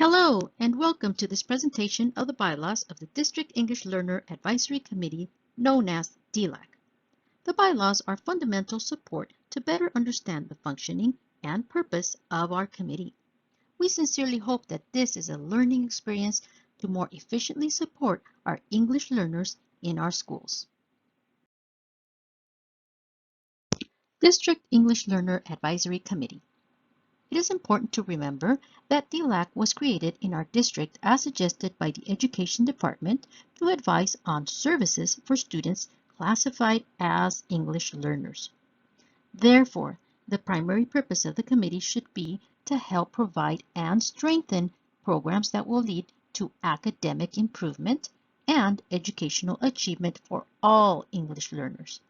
Hello, and welcome to this presentation of the bylaws of the District English Learner Advisory Committee, known as DELAC. The bylaws are fundamental support to better understand the functioning and purpose of our committee. We sincerely hope that this is a learning experience to more efficiently support our English learners in our schools. District English Learner Advisory Committee. It is important to remember that DELAC was created in our district as suggested by the Education Department to advise on services for students classified as English learners. Therefore, the primary purpose of the committee should be to help provide and strengthen programs that will lead to academic improvement and educational achievement for all English learners.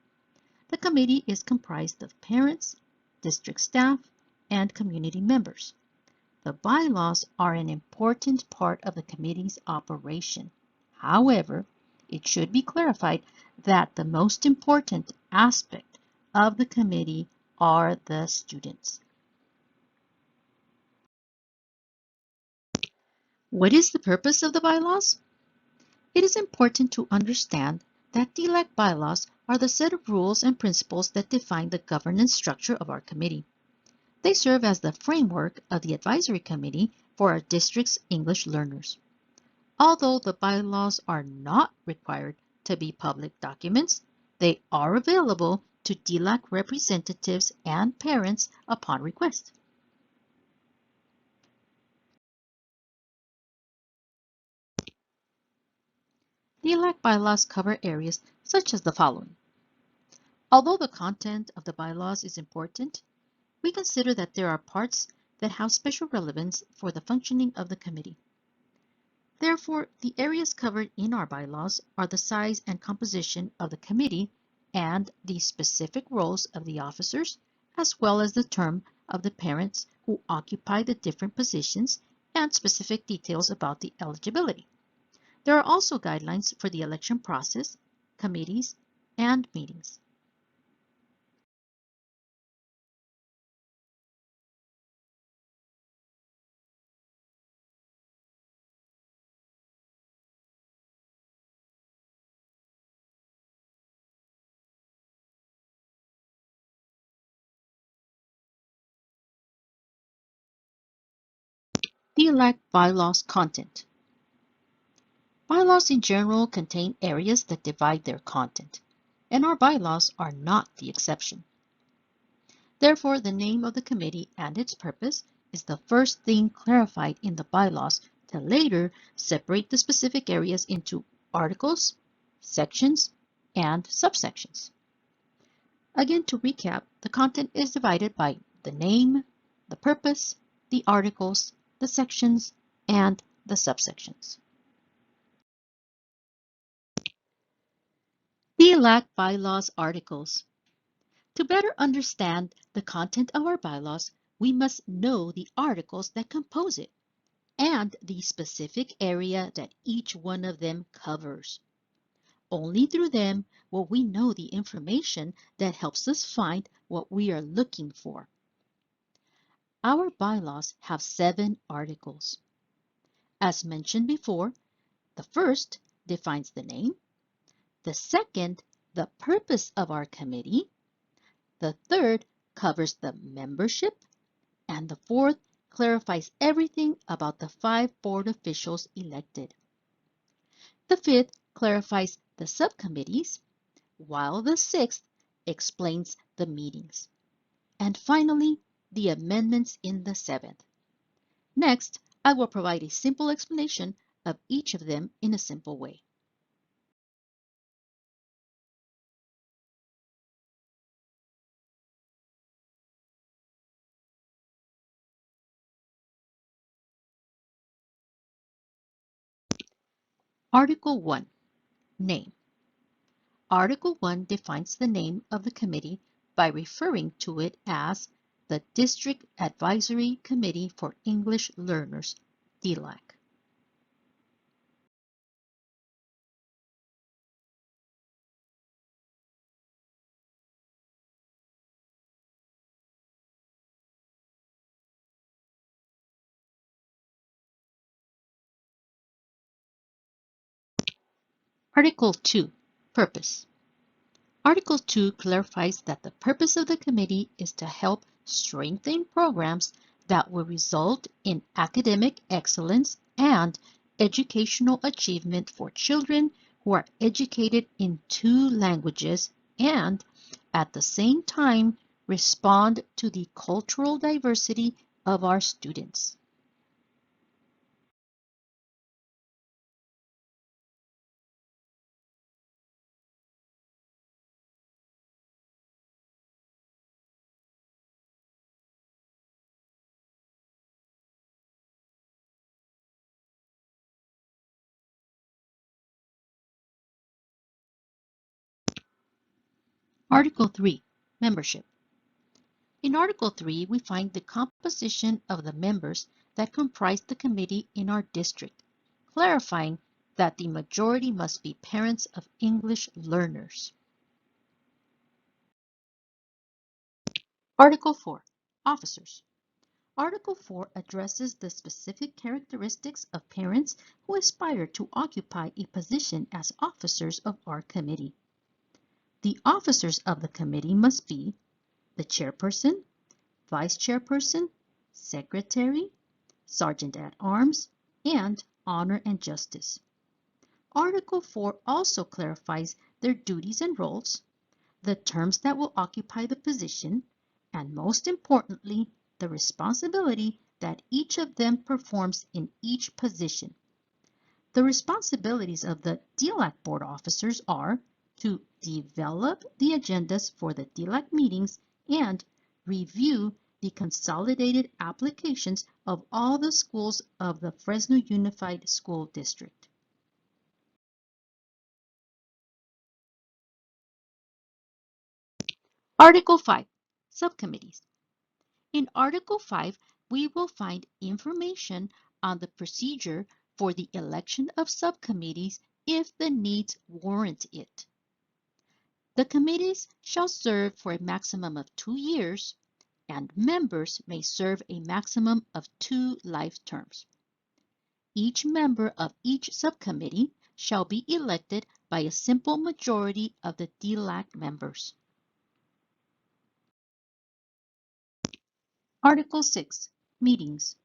The committee is comprised of parents, district staff, and community members. The bylaws are an important part of the committee's operation. However, it should be clarified that the most important aspect of the committee are the students. What is the purpose of the bylaws? It is important to understand that DELAC bylaws are the set of rules and principles that define the governance structure of our committee. They serve as the framework of the advisory committee for our district's English learners. Although the bylaws are not required to be public documents, they are available to DELAC representatives and parents upon request. DELAC bylaws cover areas such as the following. Although the content of the bylaws is important, we consider that there are parts that have special relevance for the functioning of the committee. Therefore, the areas covered in our bylaws are the size and composition of the committee and the specific roles of the officers, as well as the term of the parents who occupy the different positions and specific details about the eligibility. There are also guidelines for the election process, committees, and meetings. DELAC bylaws content. Bylaws in general contain areas that divide their content, and our bylaws are not the exception. Therefore, the name of the committee and its purpose is the first thing clarified in the bylaws to later separate the specific areas into articles, sections, and subsections. Again, to recap, the content is divided by the name, the purpose, the articles, the sections, and the subsections. DELAC Bylaws Articles. To better understand the content of our bylaws, we must know the articles that compose it and the specific area that each one of them covers. Only through them will we know the information that helps us find what we are looking for. Our bylaws have 7 articles. As mentioned before, the first defines the name, the second, the purpose of our committee, the third covers the membership, and the fourth clarifies everything about the 5 board officials elected. The fifth clarifies the subcommittees, while the sixth explains the meetings. And finally, the amendments in the 7th. Next, I will provide a simple explanation of each of them in a simple way. Article 1. Name. Article 1 defines the name of the committee by referring to it as the District Advisory Committee for English Learners, DELAC. Article 2, Purpose. Article 2 clarifies that the purpose of the committee is to help strengthen programs that will result in academic excellence and educational achievement for children who are educated in 2 languages and, at the same time, respond to the cultural diversity of our students. Article 3, Membership. In Article 3, we find the composition of the members that comprise the committee in our district, clarifying that the majority must be parents of English learners. Article 4, Officers. Article 4 addresses the specific characteristics of parents who aspire to occupy a position as officers of our committee. The officers of the committee must be the chairperson, vice chairperson, secretary, sergeant at arms, and honor and justice. Article 4 also clarifies their duties and roles, the terms that will occupy the position, and most importantly, the responsibility that each of them performs in each position. The responsibilities of the DELAC board officers are to develop the agendas for the DELAC meetings and review the consolidated applications of all the schools of the Fresno Unified School District. Article 5, Subcommittees. In Article 5, we will find information on the procedure for the election of subcommittees if the needs warrant it. The committees shall serve for a maximum of 2 years, and members may serve a maximum of 2 life terms. Each member of each subcommittee shall be elected by a simple majority of the DELAC members. Article 6, Meetings.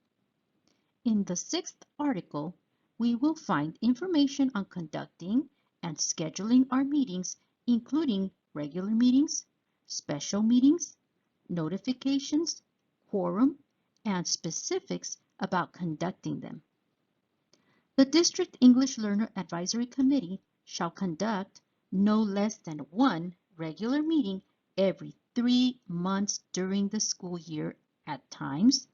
In the 6th article, we will find information on conducting and scheduling our meetings, including regular meetings, special meetings, notifications, quorum, and specifics about conducting them. The District English Learner Advisory Committee shall conduct no less than 1 regular meeting every 3 months during the school year at times,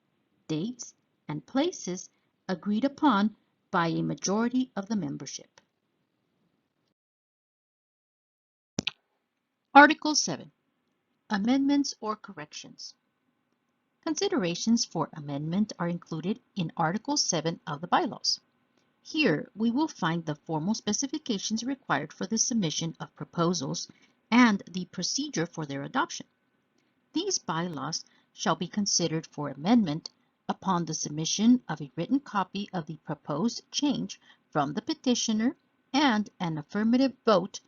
dates, and places agreed upon by a majority of the membership. Article 7, Amendments or Corrections. Considerations for amendment are included in Article 7 of the bylaws. Here, we will find the formal specifications required for the submission of proposals and the procedure for their adoption. These bylaws shall be considered for amendment upon the submission of a written copy of the proposed change from the petitioner and an affirmative vote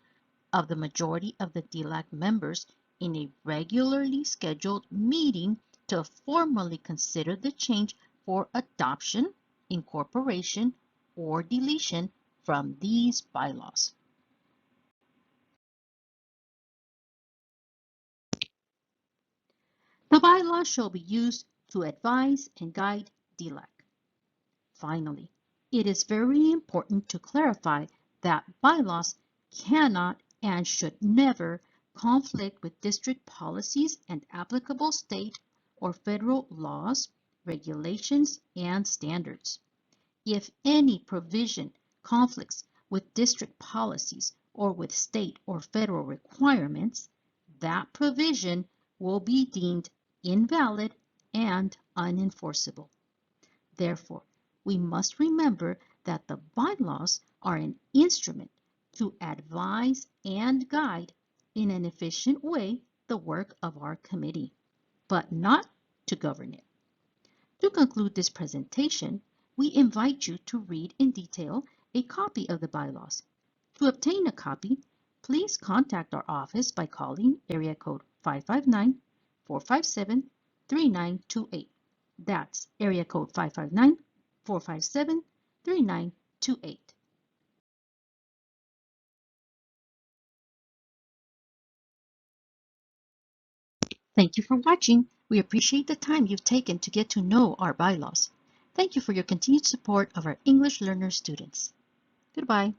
of the majority of the DELAC members in a regularly scheduled meeting to formally consider the change for adoption, incorporation, or deletion from these bylaws. The bylaws shall be used to advise and guide DELAC. Finally, it is very important to clarify that bylaws cannot and should never conflict with district policies and applicable state or federal laws, regulations, and standards. If any provision conflicts with district policies or with state or federal requirements, that provision will be deemed invalid and unenforceable. Therefore, we must remember that the bylaws are an instrument to advise and guide in an efficient way the work of our committee, but not to govern it. To conclude this presentation, we invite you to read in detail a copy of the bylaws, To obtain a copy, please contact our office by calling area code 559-457-3928. That's area code 559-457-3928. Thank you for watching. We appreciate the time you've taken to get to know our bylaws. Thank you for your continued support of our English learner students. Goodbye.